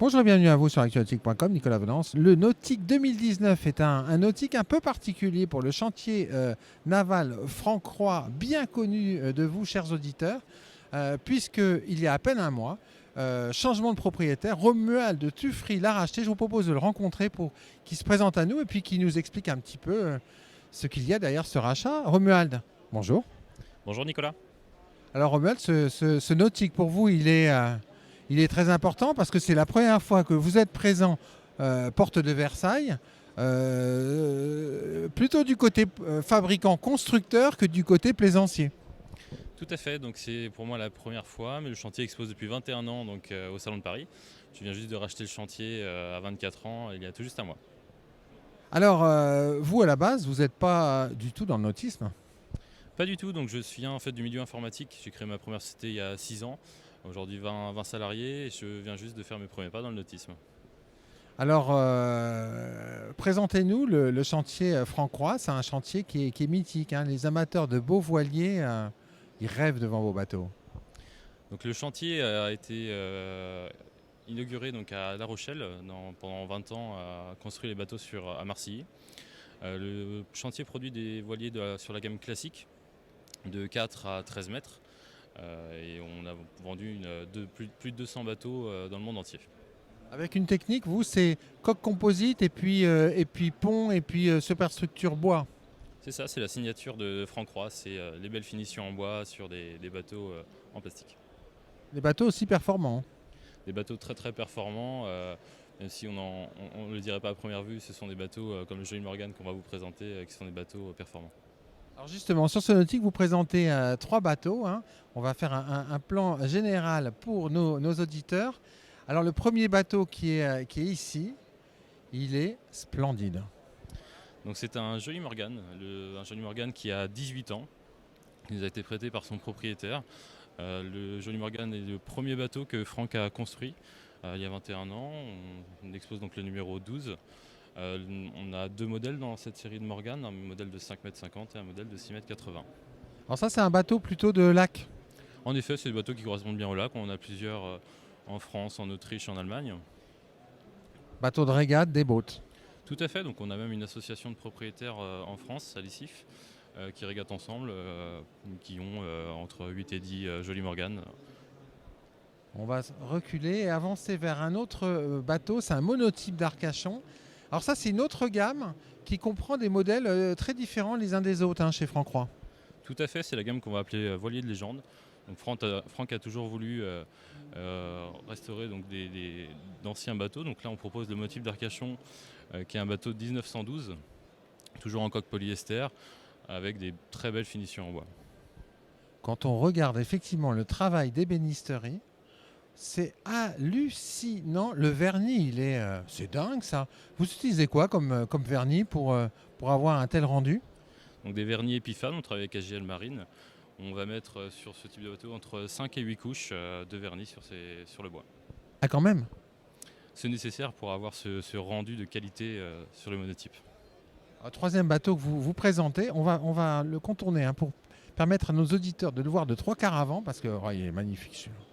Bonjour et bienvenue à vous sur actualnautique.com, Nicolas Venance. Le Nautique 2019 est un nautique un peu particulier pour le chantier naval Franc-Croix, bien connu de vous, chers auditeurs, puisqu'il y a à peine un mois, changement de propriétaire, Romuald de Tuffry l'a racheté. Je vous propose de le rencontrer pour qu'il se présente à nous et puis qu'il nous explique un petit peu ce qu'il y a derrière ce rachat. Romuald, bonjour. Bonjour Nicolas. Alors Romuald, ce nautique pour vous, il est très important parce que c'est la première fois que vous êtes présent porte de Versailles, plutôt du côté fabricant constructeur que du côté plaisancier. Tout à fait, donc c'est pour moi la première fois, mais le chantier expose depuis 21 ans donc, au Salon de Paris. Je viens juste de racheter le chantier à 24 ans, il y a tout juste un mois. Alors vous à la base, vous n'êtes pas du tout dans le nautisme. Pas du tout, donc je suis en fait du milieu informatique. J'ai créé ma première société il y a 6 ans, aujourd'hui 20 salariés et je viens juste de faire mes premiers pas dans le nautisme. Alors présentez-nous le chantier Franc-Croix. C'est un chantier qui est mythique, hein. Les amateurs de beaux voiliers, ils rêvent devant vos bateaux. Donc le chantier a été inauguré donc à La Rochelle. Pendant 20 ans, a construit les bateaux à Marcilly. Le chantier produit des voiliers sur la gamme classique de 4 à 13 mètres. Et on a vendu plus de 200 bateaux dans le monde entier. Avec une technique, vous, c'est coque composite et puis pont et puis superstructure bois. C'est ça, c'est la signature de Franc-Croix, c'est les belles finitions en bois sur des bateaux en plastique. Des bateaux aussi performants. Des bateaux très très performants, même si on ne le dirait pas à première vue, ce sont des bateaux comme le Jolly Morgan qu'on va vous présenter, qui sont des bateaux performants. Alors justement, sur ce nautique, vous présentez trois bateaux, hein. On va faire un plan général pour nos auditeurs. Alors le premier bateau qui est ici, il est splendide. Donc c'est un Jolly Morgan, un Jolly Morgan qui a 18 ans. Il nous a été prêté par son propriétaire. Le Jolly Morgan est le premier bateau que Franck a construit il y a 21 ans. On expose donc le numéro 12. On a deux modèles dans cette série de Morgan, un modèle de 5,50 m et un modèle de 6,80 m. Alors ça, c'est un bateau plutôt de lac. En effet, c'est des bateaux qui correspondent bien au lac. On en a plusieurs en France, en Autriche, en Allemagne. Bateau de régate, des boats. Tout à fait, donc on a même une association de propriétaires en France, à l'ICIF, qui régatent ensemble, qui ont entre 8 et 10 Jolly Morgan. On va reculer et avancer vers un autre bateau, c'est un monotype d'Arcachon. Alors ça, c'est une autre gamme qui comprend des modèles très différents les uns des autres, hein, chez Franc-Croix. Tout à fait, c'est la gamme qu'on va appeler voilier de légende. Donc Franck a toujours voulu restaurer donc d'anciens bateaux. Donc là, on propose le motif d'Arcachon, qui est un bateau de 1912, toujours en coque polyester, avec des très belles finitions en bois. Quand on regarde effectivement le travail d'ébénisterie, c'est hallucinant. Le vernis, c'est dingue ça. Vous utilisez quoi comme vernis pour avoir un tel rendu? Donc des vernis Epiphan, on travaille avec AGL Marine. On va mettre sur ce type de bateau entre 5 et 8 couches de vernis sur le bois. Ah quand même. C'est nécessaire pour avoir ce rendu de qualité sur le monotype. Un troisième bateau que vous présentez, on va le contourner, hein, pour permettre à nos auditeurs de le voir de trois quarts avant, parce que il est magnifique celui-là.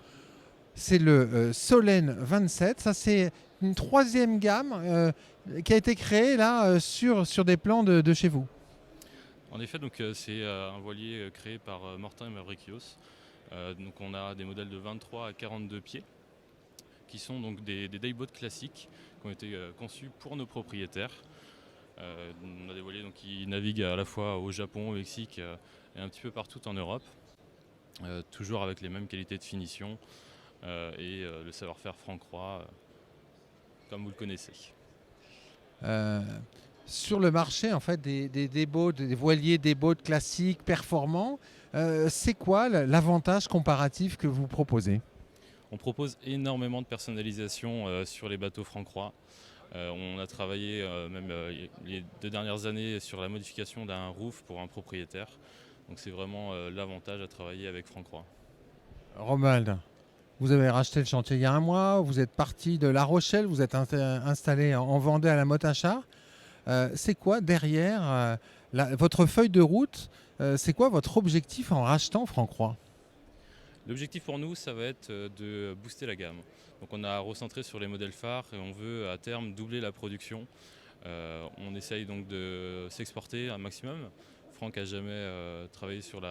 C'est le Solène 27. Ça, c'est une troisième gamme qui a été créée là sur des plans de chez vous. En effet, donc, c'est un voilier créé par Mortin et Mavrikios. Donc on a des modèles de 23 à 42 pieds, qui sont donc des dayboats classiques qui ont été conçus pour nos propriétaires. On a des voiliers donc, qui naviguent à la fois au Japon, au Mexique et un petit peu partout en Europe, toujours avec les mêmes qualités de finition et le savoir-faire Franc-Croix, comme vous le connaissez. Sur le marché, en fait, des boats, des voiliers, des boats classiques, performants, c'est quoi l'avantage comparatif que vous proposez? On propose énormément de personnalisation sur les bateaux Franc-Croix. On a travaillé même les 2 dernières années sur la modification d'un roof pour un propriétaire. Donc c'est vraiment l'avantage à travailler avec Franc-Croix. Romuald, vous avez racheté le chantier il y a un mois, vous êtes parti de La Rochelle, vous êtes installé en Vendée à la Motte-à-Char. C'est quoi derrière votre feuille de route? C'est quoi votre objectif en rachetant Franc-Croix? L'objectif pour nous, ça va être de booster la gamme. Donc on a recentré sur les modèles phares et on veut à terme doubler la production. On essaye donc de s'exporter un maximum. Franck n'a jamais travaillé sur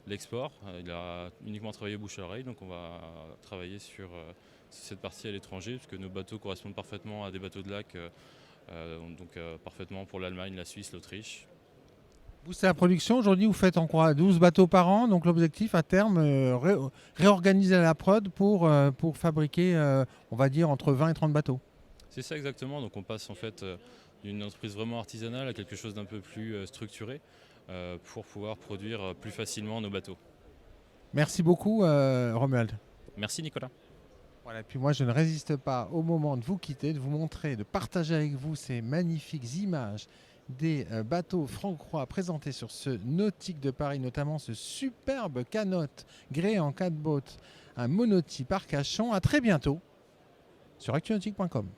l'export, il a uniquement travaillé bouche à oreille, donc on va travailler sur cette partie à l'étranger, puisque nos bateaux correspondent parfaitement à des bateaux de lac, parfaitement pour l'Allemagne, la Suisse, l'Autriche. Booster la production, aujourd'hui vous faites en quoi 12 bateaux par an, donc l'objectif à terme, réorganiser la prod pour fabriquer, on va dire, entre 20 et 30 bateaux. C'est ça exactement, donc on passe en fait d'une entreprise vraiment artisanale à quelque chose d'un peu plus structuré pour pouvoir produire plus facilement nos bateaux. Merci beaucoup Romuald. Merci Nicolas. Voilà, et puis moi je ne résiste pas au moment de vous quitter, de vous montrer, de partager avec vous ces magnifiques images des bateaux Franck-Croix présentés sur ce Nautique de Paris, notamment ce superbe canotte gréé en 4 bottes, un monotype Arcachon. À très bientôt sur actunautique.com.